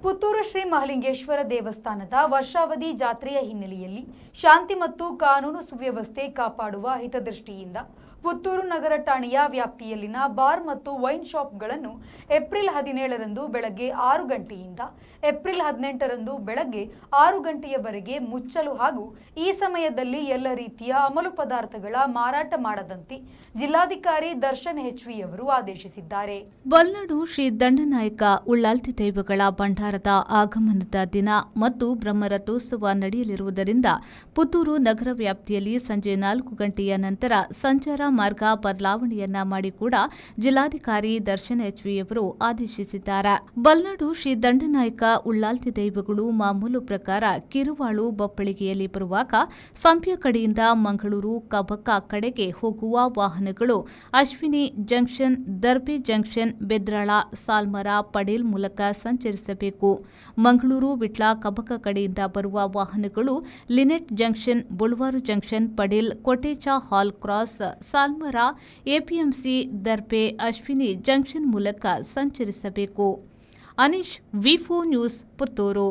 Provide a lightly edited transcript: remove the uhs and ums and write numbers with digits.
ಪುತ್ತೂರು ಶ್ರೀ ಮಹಾಲಿಂಗೇಶ್ವರ ದೇವಸ್ಥಾನದ ವರ್ಷಾವಧಿ ಜಾತ್ರೆಯ ಹಿನ್ನೆಲೆಯಲ್ಲಿ ಶಾಂತಿ ಮತ್ತು ಕಾನೂನು ಸುವ್ಯವಸ್ಥೆ ಕಾಪಾಡುವ ಹಿತದೃಷ್ಟಿಯಿಂದ ಪುತ್ತೂರು ನಗರ ಠಾಣೆಯ ವ್ಯಾಪ್ತಿಯಲ್ಲಿನ ಬಾರ್ ಮತ್ತು ವೈನ್ ಶಾಪ್ಗಳನ್ನು ಏಪ್ರಿಲ್ 17ರಂದು ಬೆಳಗ್ಗೆ 6 ಗಂಟೆಯಿಂದ ಏಪ್ರಿಲ್ 18ರಂದು ಬೆಳಗ್ಗೆ 6 ಗಂಟೆಯವರೆಗೆ ಮುಚ್ಚಲು ಹಾಗೂ ಈ ಸಮಯದಲ್ಲಿ ಎಲ್ಲ ರೀತಿಯ ಅಮಲು ಪದಾರ್ಥಗಳ ಮಾರಾಟ ಮಾಡದಂತೆ ಜಿಲ್ಲಾಧಿಕಾರಿ ದರ್ಶನ್ ಹೆಚ್ವಿ ಅವರು ಆದೇಶಿಸಿದ್ದಾರೆ. ಬಲ್ನಾಡು ಶ್ರೀ ದಂಡನಾಯಕ ಉಳ್ಳಾಲ್ತಿ ದೈವಗಳ ಭಂಡಾರದ ಆಗಮನದ ದಿನ ಮತ್ತು ಬ್ರಹ್ಮರಥೋತ್ಸವ ನಡೆಯಲಿರುವುದರಿಂದ ಪುತ್ತೂರು ನಗರ ವ್ಯಾಪ್ತಿಯಲ್ಲಿ ಸಂಜೆ 4 ಗಂಟೆಯ ನಂತರ ಸಂಚಾರ ಮಾರ್ಗ ಬದಲಾವಣೆಯನ್ನ ಮಾಡಿ ಕೂಡ ಜಿಲ್ಲಾಧಿಕಾರಿ ದರ್ಶನ್ ಹೆಚ್ವಿ ಅವರು ಆದೇಶಿಸಿದ್ದಾರೆ. ಬಲ್ನಾಡು ಶ್ರೀ ದಂಡನಾಯಕ ಉಳ್ಳಾಲ್ತಿ ದೈವಗಳು ಮಾಮೂಲು ಪ್ರಕಾರ ಕಿರುವಾಳು ಬಪ್ಪಳಿಗೆಯಲ್ಲಿ ಬರುವಾಗ ಸಂಪ್ಯ ಕಡೆಯಿಂದ ಮಂಗಳೂರು ಕಬಕ ಕಡೆಗೆ ಹೋಗುವ ವಾಹನಗಳು ಅಶ್ವಿನಿ ಜಂಕ್ಷನ್, ದರ್ಬೆ ಜಂಕ್ಷನ್, ಬೆದ್ರಾಳ, ಸಾಲ್ಮರ, ಪಡೇಲ್ ಮೂಲಕ ಸಂಚರಿಸಬೇಕು. ಮಂಗಳೂರು ವಿಟ್ಲ ಕಬಕ ಕಡೆಯಿಂದ ಬರುವ ವಾಹನಗಳು Linet junction, Bulavaru junction, Padel, Kotecha hall cross, Salmara, APMC, Darbe, Ashwini junction ಮೂಲಕ ಸಂಚರಿಸಬೇಕು. ಅನೀಶ್, ವಿ4 ನ್ಯೂಸ್, ಪುತ್ತೂರು.